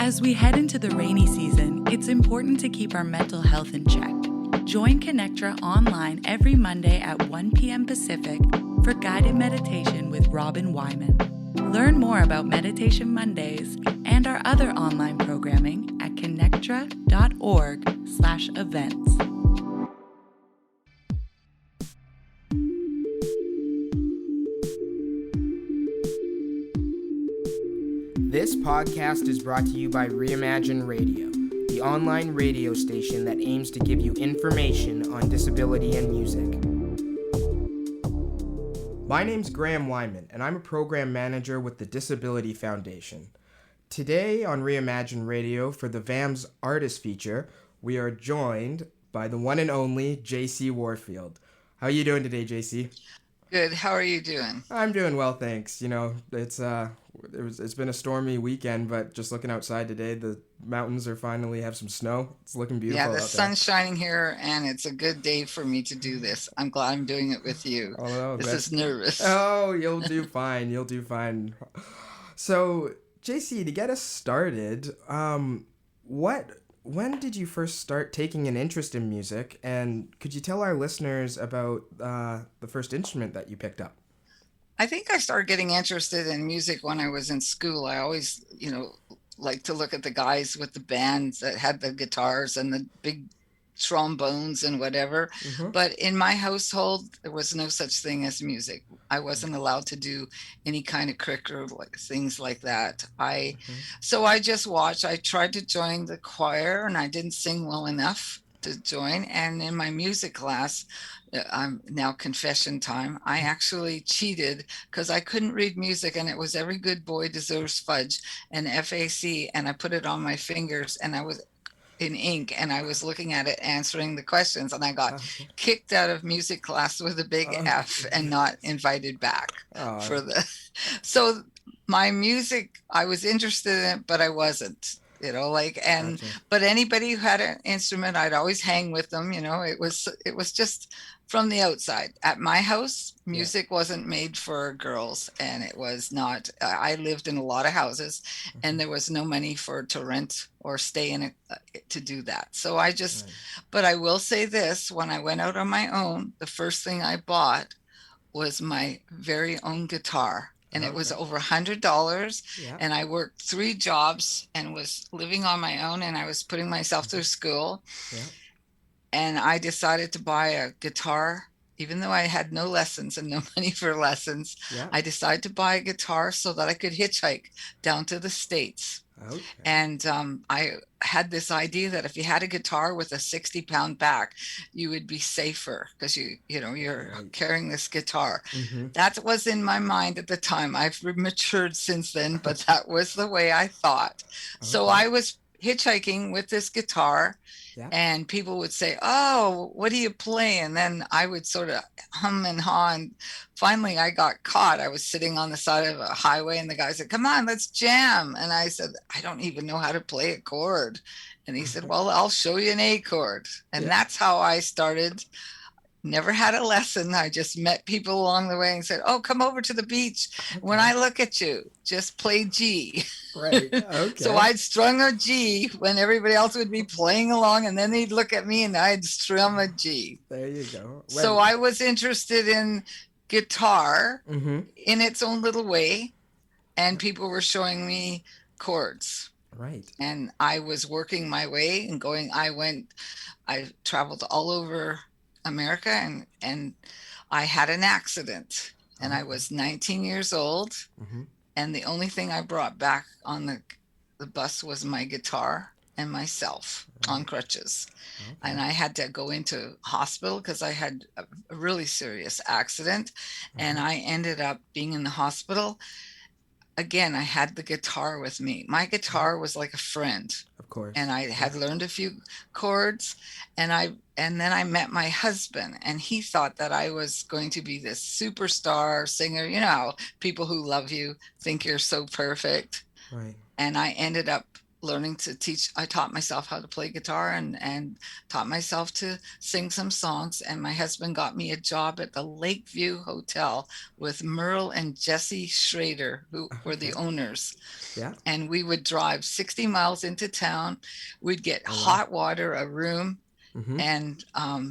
As we head into the rainy season, it's important to keep our mental health in check. Join Connectra online every Monday at 1 p.m. Pacific for guided meditation with Robin Wyman. Learn more about Meditation Mondays and our other online programming at connectra.org/events. This podcast is brought to you by Reimagine Radio, the online radio station that aims to give you information on disability and music. My name's Graham Wyman, and I'm a program manager with the Disability Foundation. Today on Reimagine Radio for the VAMS Artist Feature, we are joined by the one and only Jaycee Warfield. How are you doing today, Jaycee? Good. How are you doing? I'm doing well, thanks. You know, it's been a stormy weekend, but just looking outside today, the mountains are finally have some snow. It's looking beautiful. Yeah, the out sun's shining here, and it's a good day for me to do this. I'm glad I'm doing it with you. Oh, no, this is nervous. Oh, you'll do fine. You'll do fine. So, Jaycee, to get us started, when did you first start taking an interest in music, and could you tell our listeners about the first instrument that you picked up? I think I started getting interested in music when I was in school. I always, like to look at the guys with the bands that had the guitars and the big trombones and whatever. Mm-hmm. But in my household, there was no such thing as music. I wasn't allowed to do any kind of curricular things like that. So I just watched. I tried to join the choir, and I didn't sing well enough to join. And in my music class, I'm now confession time, I actually cheated because I couldn't read music, and it was Every Good Boy Deserves Fudge and FAC, and I put it on my fingers, and I was in ink, and I was looking at it, answering the questions, and I got kicked out of music class with a big F and not invited back for the. So my music, I was interested in it, but I wasn't. But anybody who had an instrument, I'd always hang with them. It was just from the outside. At my house, music wasn't made for girls, and it was not. I lived in a lot of houses, and there was no money to rent or stay in it to do that. So but I will say this: when I went out on my own, the first thing I bought was my very own guitar. And it was over $100, and I worked 3 jobs and was living on my own, and I was putting myself through school. And I decided to buy a guitar, even though I had no lessons and no money for lessons. I decided to buy a guitar so that I could hitchhike down to the States. And I had this idea that if you had a guitar with a 60-pound back, you would be safer because you're carrying this guitar. That was in my mind at the time. I've matured since then, but that was the way I thought. So I was hitchhiking with this guitar, and people would say, "Oh, what do you play?" And then I would sort of hum and haw, and finally I got caught. I was sitting on the side of a highway, and the guy said, "Come on, let's jam." And I said, "I don't even know how to play a chord." And he said, "Well, I'll show you an A chord." And that's how I started. Never had a lesson. I just met people along the way and said, "Oh, come over to the beach. When I look at you, just play G." Right. Okay. So I'd strung a G when everybody else would be playing along, and then they'd look at me and I'd strum a G. There you go. So I was interested in guitar in its own little way, and people were showing me chords. Right. And I was working my way and I traveled all over America, and I had an accident, and I was 19 years old, and the only thing I brought back on the bus was my guitar and myself on crutches. And I had to go into hospital because I had a really serious accident, and I ended up being in the hospital. Again, I had the guitar with me. My guitar was like a friend. Of course. And I had learned a few chords, and then I met my husband, and he thought that I was going to be this superstar singer. People who love you think you're so perfect. Right. And I ended up learning to teach. I taught myself how to play guitar and taught myself to sing some songs. And my husband got me a job at the Lakeview Hotel with Merle and Jaycee Schrader, who were the owners. Yeah. And we would drive 60 miles into town. We'd get hot water, a room, and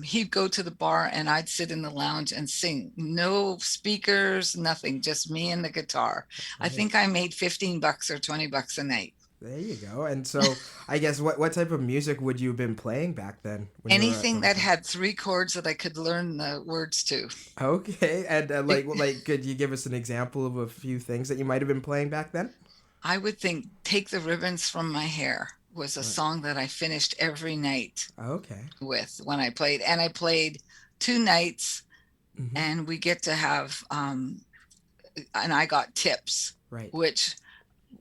he'd go to the bar and I'd sit in the lounge and sing. No speakers, nothing, just me and the guitar. I think I made $15 or $20 a night. There you go. And so I guess what type of music would you have been playing back then? Anything that had 3 chords that I could learn the words to. Okay. And like, could you give us an example of a few things that you might have been playing back then? I would think Take the Ribbons from My Hair was a song that I finished every night with when I played. And I played 2 nights and we get to have, and I got tips, which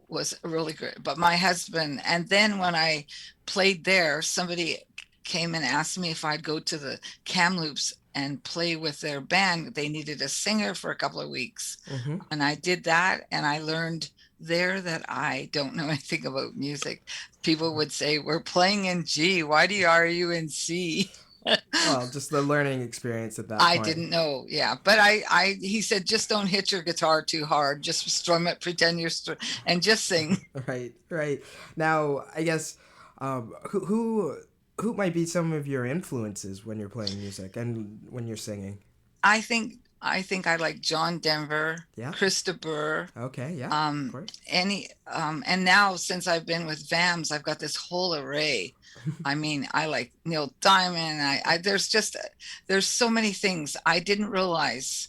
was really good. But my husband, and then when I played there, somebody came and asked me if I'd go to the Kamloops and play with their band. They needed a singer for a couple of weeks. And I did that, and I learned there that I don't know anything about music. People would say, we're playing in G. Why are you in C? Well, just the learning experience at that point. I didn't know. Yeah. But he said, just don't hit your guitar too hard. Just strum it, pretend you're and just sing. Right. Now, I guess, who might be some of your influences when you're playing music and when you're singing? I think I like John Denver, Krista Burr. Okay, yeah. Of course. And now since I've been with VAMS, I've got this whole array. I mean, I like Neil Diamond. There's so many things. I didn't realize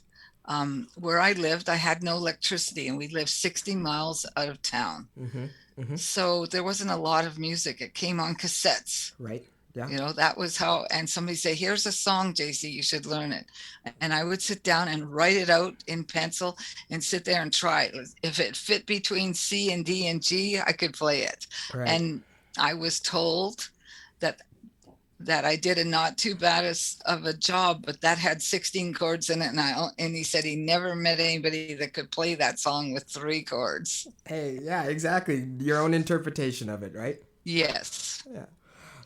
where I lived, I had no electricity, and we lived 60 miles out of town. So there wasn't a lot of music. It came on cassettes. Right. Yeah. You know, that was how, and somebody say, here's a song, Jaycee, you should learn it. And I would sit down and write it out in pencil and sit there and try it. If it fit between C and D and G, I could play it. Right. And I was told that I did a not too bad of a job, but that had 16 chords in it. And he said he never met anybody that could play that song with 3 chords. Hey, yeah, exactly. Your own interpretation of it, right? Yes. Yeah.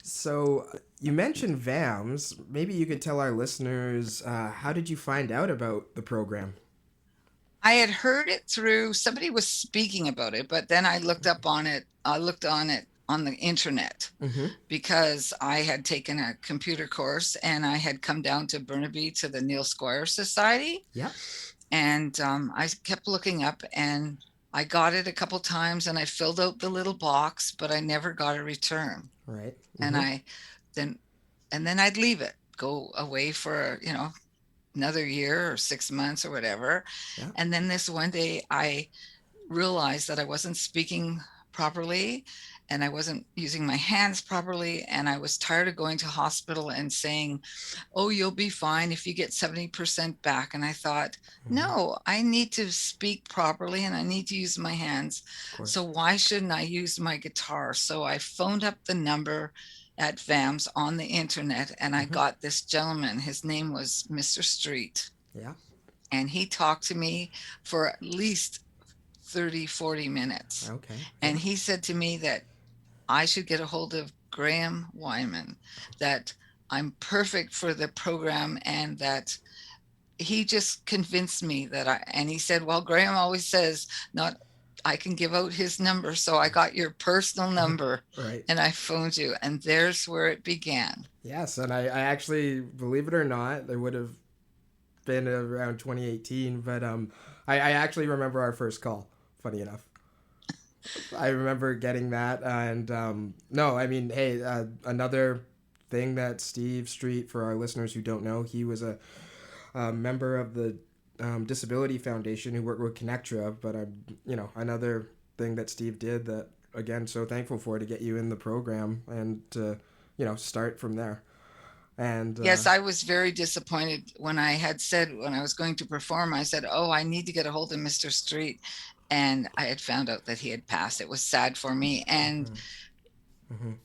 So you mentioned VAMS. Maybe you could tell our listeners, how did you find out about the program? I had heard it through, somebody was speaking about it, but then I looked on it on the internet because I had taken a computer course and I had come down to Burnaby to the Neil Squire Society. Yeah. And I kept looking up and I got it a couple times and I filled out the little box, but I never got a return. Right. And then I'd leave it, go away for, another year or 6 months or whatever. Yeah. And then this one day I realized that I wasn't speaking properly and I wasn't using my hands properly. And I was tired of going to hospital and saying, oh, you'll be fine if you get 70% back. And I thought, no, I need to speak properly and I need to use my hands. So why shouldn't I use my guitar? So I phoned up the number at VAMS on the internet and I got this gentleman. His name was Mr. Street. Yeah. And he talked to me for at least 30, 40 minutes. Okay. And he said to me that I should get a hold of Graham Wyman, that I'm perfect for the program, and that he just convinced me and he said, well, Graham always says I can give out his number. So I got your personal number. Right. And I phoned you, and there's where it began. Yes. And I actually, believe it or not, there would have been around 2018, but I actually remember our first call, funny enough. I remember getting that, and another thing that Steve Street, for our listeners who don't know, he was a member of the Disability Foundation who worked with Connectra, but another thing that Steve did that, again, so thankful for, to get you in the program and to start from there. And yes, I was very disappointed when I had said, when I was going to perform, I said, oh, I need to get a hold of Mr. Street. And I had found out that he had passed. It was sad for me. And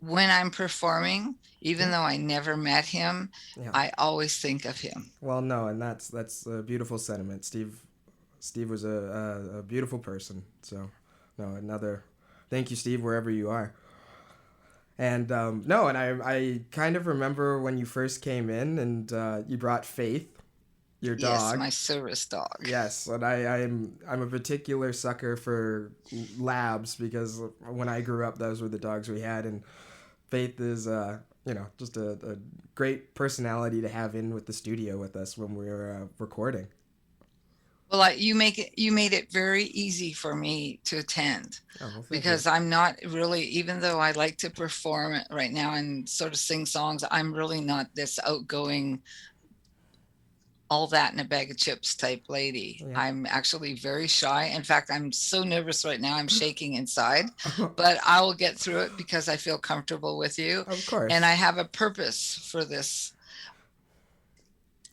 when I'm performing, even though I never met him, I always think of him. Well, no, and that's a beautiful sentiment. Steve was a beautiful person. So, no, thank you, Steve, wherever you are. And no, and I kind of remember when you first came in and you brought Faith, your Yes, dog. my service dog. Yes, and I'm a particular sucker for labs because when I grew up, those were the dogs we had, and Faith is just a great personality to have in with the studio with us when we were recording. Well, you made it very easy for me to attend, Oh, well, thank you. because I'm not really, even though I like to perform right now and sort of sing songs, I'm really not this outgoing, all that in a bag of chips type lady. Yeah. I'm actually very shy. In fact, I'm so nervous right now. I'm shaking inside, but I will get through it because I feel comfortable with you. Of course. And I have a purpose for this.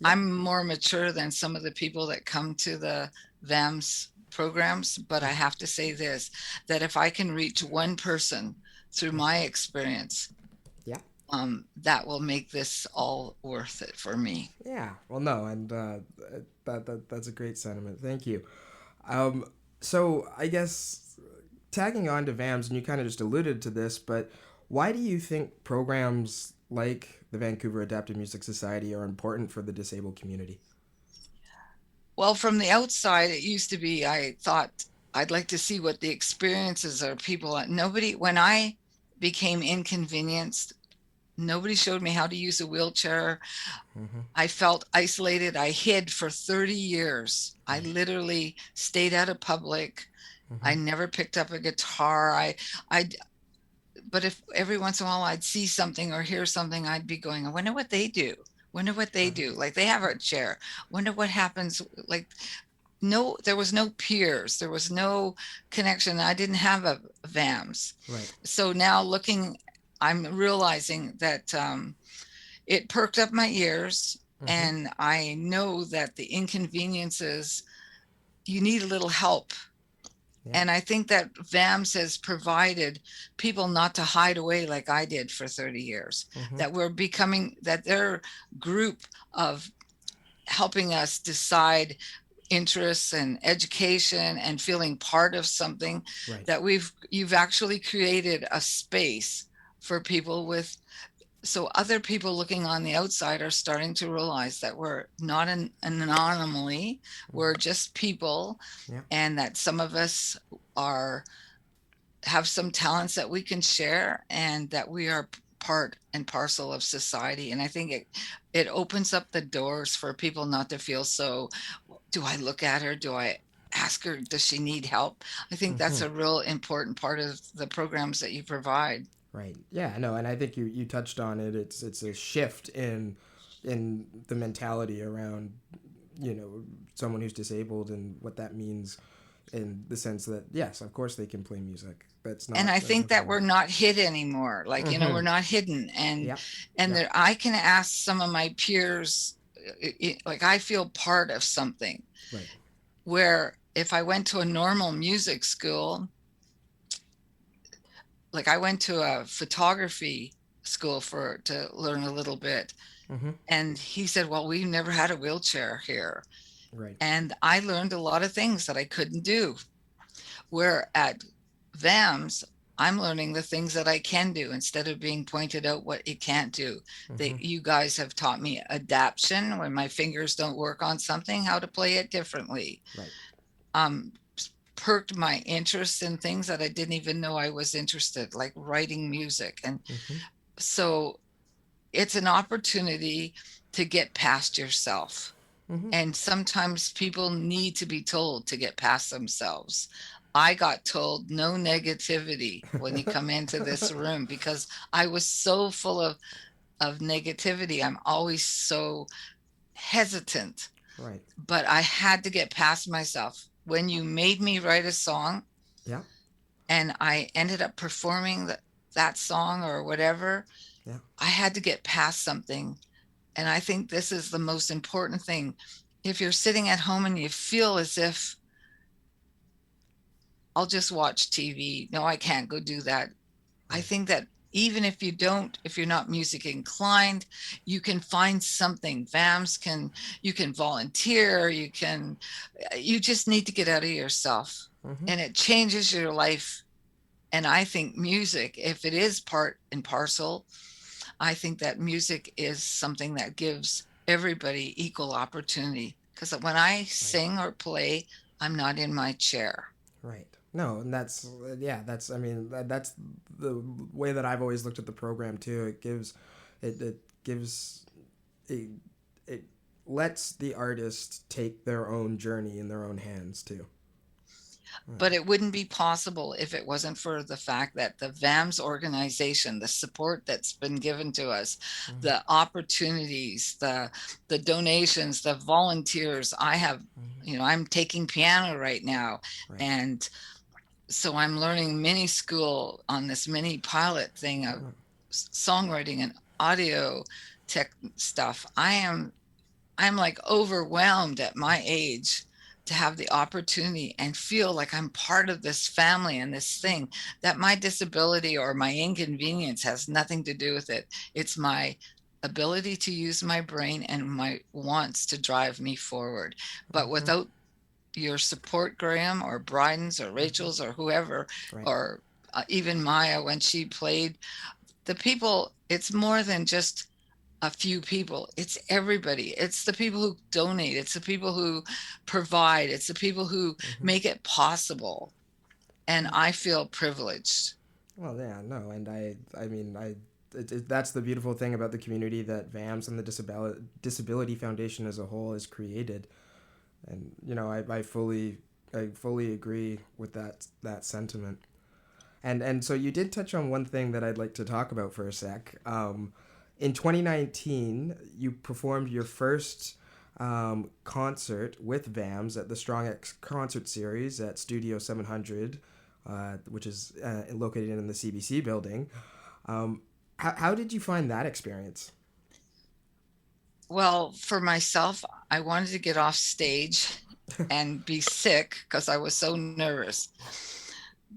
I'm more mature than some of the people that come to the VAMS programs, but I have to say this, that if I can reach one person through my experience, Yeah. that will make this all worth it for me. Yeah. Well, no, and that's a great sentiment. Thank you. So I guess tagging on to VAMS, and you kind of just alluded to this, but why do you think programs like the Vancouver Adapted Music Society are important for the disabled community? Well, from the outside, it used to be, I thought I'd like to see what the experiences are. Nobody, when I became inconvenienced, nobody showed me how to use a wheelchair. Mm-hmm. I felt isolated. I hid for 30 years. I literally stayed out of public. Mm-hmm. I never picked up a guitar. But if every once in a while I'd see something or hear something, I'd be going, I wonder what they do. Wonder what they do. Like, they have a chair. Wonder what happens. Like, no, there was no peers. There was no connection. I didn't have a VAMS. Right. So now I'm realizing that it perked up my ears. Mm-hmm. And I know that the inconveniences, you need a little help. Yeah. And I think that VAMS has provided people not to hide away like I did for 30 years, mm-hmm. that their group of helping us decide interests and education and feeling part of something, right. that you've actually created a space for people with, so other people looking on the outside are starting to realize that we're not an anomaly, we're just people, yeah. and that some of us have some talents that we can share, and that we are part and parcel of society. And I think it opens up the doors for people not to feel so, do I look at her? Do I ask her, does she need help? I think mm-hmm. that's a real important part of the programs that you provide. Right. Yeah, no, and I think you touched on it. It's a shift in the mentality around, someone who's disabled and what that means, in the sense that, yes, of course they can play music. That's not. And I think that we're not hid anymore. Like, mm-hmm. We're not hidden. And yep. and yep. I can ask some of my peers, like, I feel part of something. Right. Where if I went to a normal music school, like I went to a photography school to learn a little bit. Mm-hmm. And he said, well, we've never had a wheelchair here. Right. And I learned a lot of things that I couldn't do. Where at VAMS, I'm learning the things that I can do instead of being pointed out what you can't do. Mm-hmm. You guys have taught me adaptation, when my fingers don't work on something, how to play it differently. Right. Perked my interest in things that I didn't even know I was interested, like writing music. And mm-hmm. so it's an opportunity to get past yourself. Mm-hmm. And sometimes people need to be told to get past themselves. I got told no negativity when you come into this room, because I was so full of negativity. I'm always so hesitant. Right. But I had to get past myself. When you made me write a song, yeah, and I ended up performing that song or whatever, yeah, I had to get past something. And I think this is the most important thing. If you're sitting at home and you feel as if, I'll just watch TV. No, I can't go do that. Right. I think that even if you're not music inclined, you can find something. VAMS you can volunteer, you just need to get out of yourself. Mm-hmm. And it changes your life And I think music, if it is part and parcel, I think that music is something that gives everybody equal opportunity. Because when I sing or play, I'm not in my chair. Right. No, and that's that's I mean that's the way that I've always looked at the program too. It gives it it lets the artist take their own journey in their own hands too. But it wouldn't be possible if it wasn't for the fact that the VAMS organization, the support that's been given to us, the opportunities, the donations, the volunteers. I have, I'm taking piano right now, and so I'm learning mini school on this mini pilot thing of songwriting and audio tech stuff. I'm like overwhelmed at my age to have the opportunity and feel like I'm part of this family and this thing, that my disability or my inconvenience has nothing to do with it. It's my ability to use my brain and my wants to drive me forward. But without your support, Graham, or Bryden's or Rachel's or whoever, or even Maya when she played, the people, it's more than just a few people. It's everybody. It's the people who donate. It's the people who provide. It's the people who make it possible. And I feel privileged. Well, yeah, no, and I mean, that's the beautiful thing about the community that VAMS and the Disability Foundation as a whole has created. And I fully agree with that sentiment. And so you did touch on one thing that I'd like to talk about for a sec. In 2019, you performed your first concert with VAMS at the Strong X Concert Series at Studio 700, which is located in the CBC building. How did you find that experience? Well, for myself, I wanted to get off stage and be sick because I was so nervous.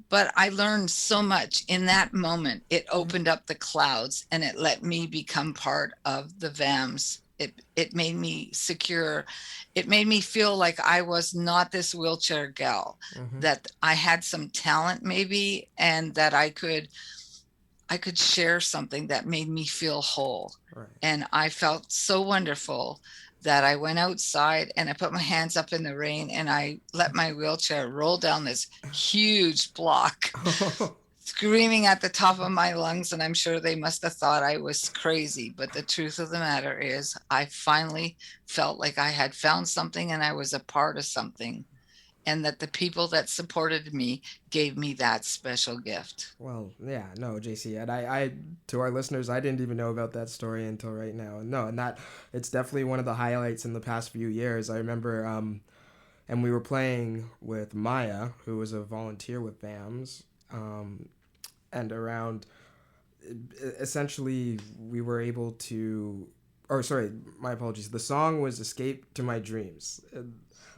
But I learned so much in that moment. It opened up the clouds and it let me become part of the VAMS. It made me secure. It made me feel like I was not this wheelchair gal, that I had some talent maybe, and that I could share something that made me feel whole. And I felt so wonderful that I went outside and I put my hands up in the rain and I let my wheelchair roll down this huge block, screaming at the top of my lungs. And I'm sure they must have thought I was crazy. But the truth of the matter is I finally felt like I had found something and I was a part of something. And that the people that supported me gave me that special gift. Well, yeah, no, Jaycee, and I to our listeners, I didn't even know about that story until right now. No, and that it's definitely one of the highlights in the past few years. I remember, and we were playing with Maya, who was a volunteer with VAMS, and around, essentially, we were able to, or sorry, my apologies. The song was "Escape to My Dreams."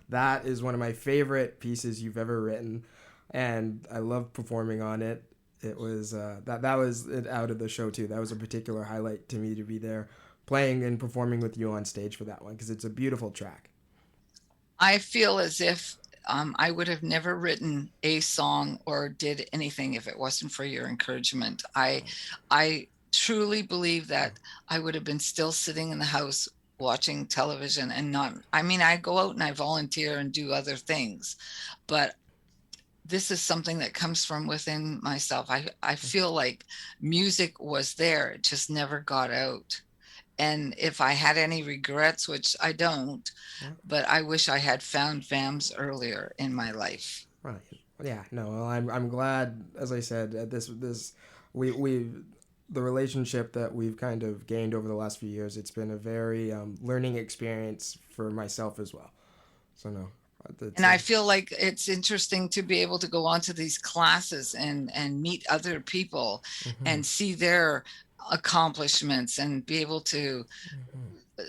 That is one of my favorite pieces you've ever written, and I love performing on it. It was that was it out of the show too. That was a particular highlight to me to be there, playing and performing with you on stage for that one because it's a beautiful track. I feel as if I would have never written a song or did anything if it wasn't for your encouragement. I truly believe that I would have been still sitting in the house watching television and not, I mean, I go out and I volunteer and do other things, but this is something that comes from within myself. I feel like music was there, it just never got out. And if I had any regrets, which I don't, but I wish I had found VAMS earlier in my life. Right. Yeah. No. Well, I'm glad. As I said, we the relationship that we've kind of gained over the last few years. It's been a very learning experience for myself as well. So no. And I feel like it's interesting to be able to go on to these classes and meet other people and see their accomplishments and be able to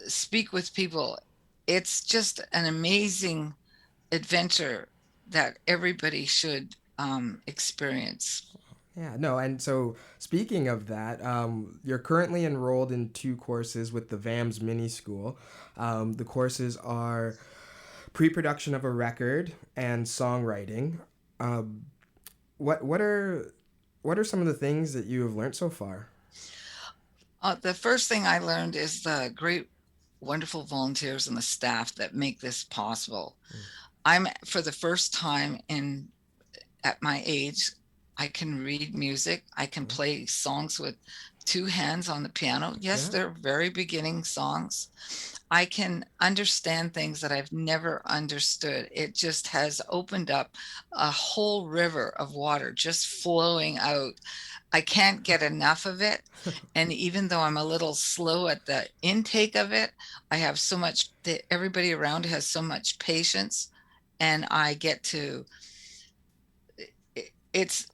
speak with people. It's just an amazing adventure that everybody should experience. Yeah, no, and so speaking of that, you're currently enrolled in 2 courses with the VAMS Mini School. The courses are pre-production of a record and songwriting. What are what are some of the things that you have learned so far? The first thing I learned is the great, wonderful volunteers and the staff that make this possible. I'm for the first time in at my age, I can read music. I can play songs with two hands on the piano. Yes, Yeah. they're very beginning songs. I can understand things that I've never understood. It just has opened up a whole river of water just flowing out. I can't get enough of it. And even though I'm a little slow at the intake of it, I have so much, everybody around has so much patience. And I get to, it's,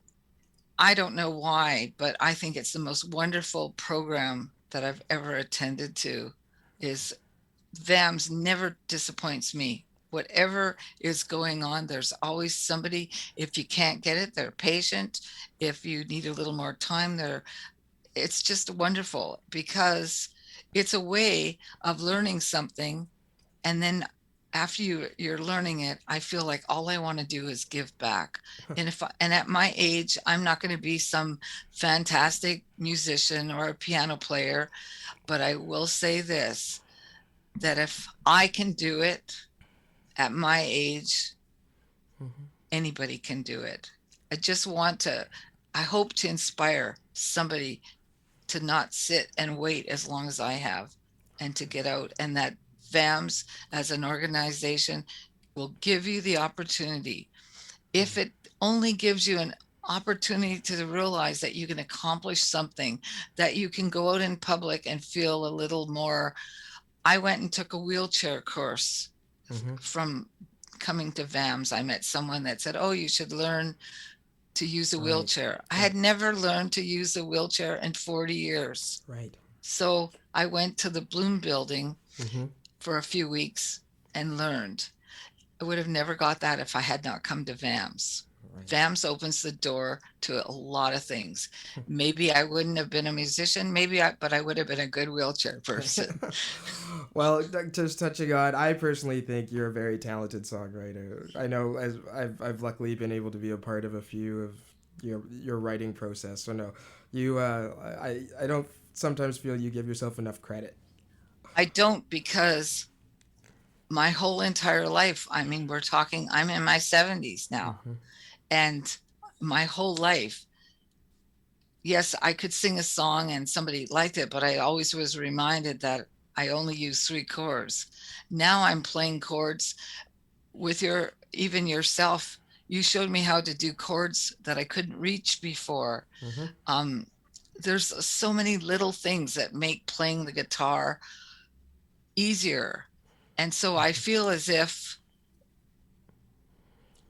I don't know why, but I think it's the most wonderful program that I've ever attended to. Is VAMS never disappoints me. Whatever is going on, there's always somebody. If you can't get it, they're patient. If you need a little more time, it's just wonderful because it's a way of learning something. And then after you're learning it, I feel like all I want to do is give back. And at my age, I'm not going to be some fantastic musician or a piano player, but I will say this, that if I can do it at my age, anybody can do it. I just want to, I hope to inspire somebody to not sit and wait as long as I have and to get out. And that VAMS as an organization will give you the opportunity. If it only gives you an opportunity to realize that you can accomplish something, that you can go out in public and feel a little more. I went and took a wheelchair course from coming to VAMS. I met someone that said, oh, you should learn to use a wheelchair. I had never learned to use a wheelchair in 40 years. Right. So I went to the Bloom building for a few weeks and learned. I would have never got that if I had not come to VAMS. Right. VAMS opens the door to a lot of things. Maybe I wouldn't have been a musician, but I would have been a good wheelchair person. Well, just touching on, I personally think you're a very talented songwriter. I know as I've luckily been able to be a part of a few of your writing process. So no, you I don't sometimes feel you give yourself enough credit. I don't, because my whole entire life, I mean, I'm in my 70s now, and my whole life, yes, I could sing a song and somebody liked it, but I always was reminded that I only use 3 chords. Now I'm playing chords with even yourself. You showed me how to do chords that I couldn't reach before. There's so many little things that make playing the guitar easier. And so I feel as if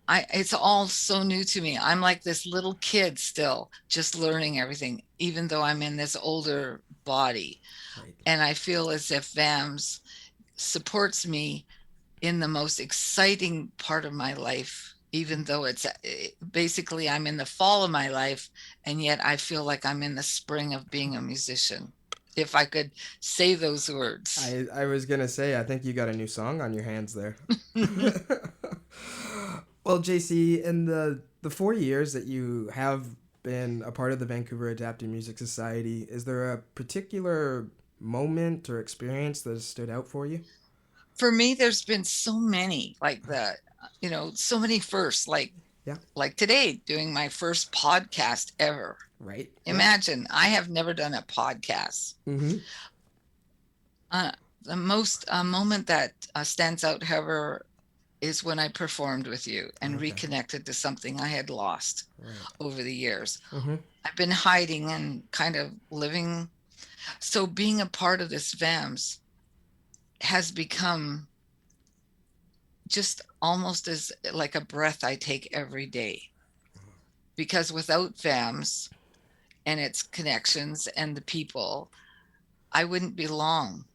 it's all so new to me. I'm like this little kid still, just learning everything, even though I'm in this older body. Right. And I feel as if VAMS supports me in the most exciting part of my life, even though it's basically I'm in the fall of my life, and yet I feel like I'm in the spring of being a musician. If I could say those words. I was going to say, I think you got a new song on your hands there. Well, Jaycee, in the 4 years that you have been a part of the Vancouver Adapted Music Society, is there a particular moment or experience that has stood out for you? For me, there's been so many, like so many firsts, like today, doing my first podcast ever. Right. Imagine, I have never done a podcast. The most moment that stands out, however, is when I performed with you and reconnected to something I had lost over the years. I've been hiding and kind of living. So being a part of this VAMS has become just almost as like a breath I take every day. Because without VAMS and its connections and the people, I wouldn't belong.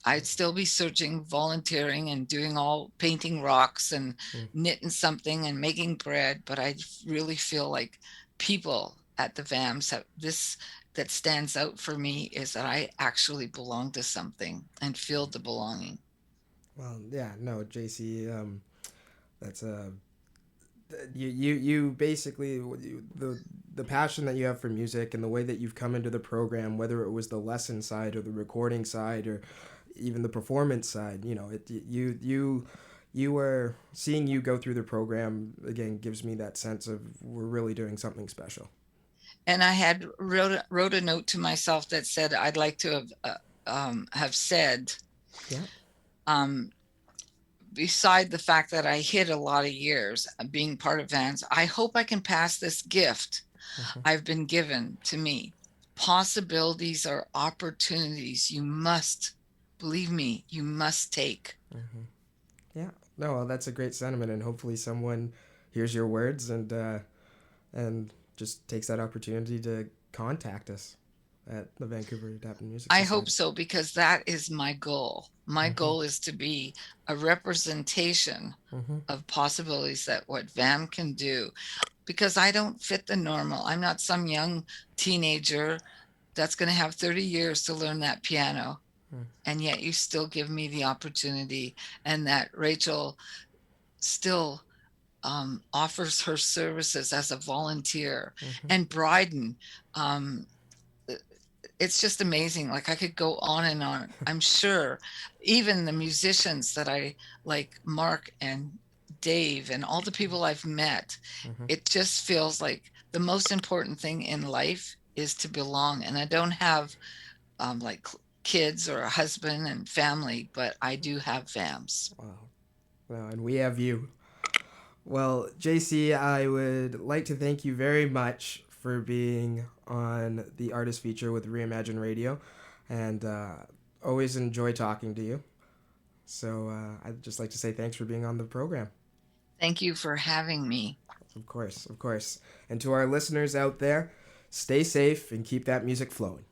I'd still be searching, volunteering, and painting rocks and knitting something and making bread. But I really feel like people at the VAMS have this that stands out for me, is that I actually belong to something and feel the belonging. Well, yeah, no, Jaycee, that's you basically the the passion that you have for music and the way that you've come into the program, whether it was the lesson side or the recording side or even the performance side, you were seeing you go through the program again gives me that sense of we're really doing something special. And I had wrote a note to myself that said I'd like to have said, Yeah. Beside the fact that I hit a lot of years being part of VAMS, I hope I can pass this gift I've been given to me. Possibilities are opportunities you must, believe me, you must take. Yeah. No, well, that's a great sentiment, and hopefully someone hears your words and just takes that opportunity to contact us at the Vancouver Adapted Music Society. I hope so, because that is my goal. My goal is to be a representation of possibilities that what VAM can do, because I don't fit the normal. I'm not some young teenager that's going to have 30 years to learn that piano. And yet you still give me the opportunity, and that Rachel still offers her services as a volunteer. And Bryden, it's just amazing. Like, I could go on and on. I'm sure even the musicians that I like, Mark and Dave and all the people I've met, it just feels like the most important thing in life is to belong. And I don't have like kids or a husband and family, but I do have VAMS. Wow. Well, and we have you. Well, Jaycee, I would like to thank you very much for being on the artist feature with Reimagine Radio, and always enjoy talking to you. So I'd just like to say thanks for being on the program. Thank you for having me. Of course. And to our listeners out there, stay safe and keep that music flowing.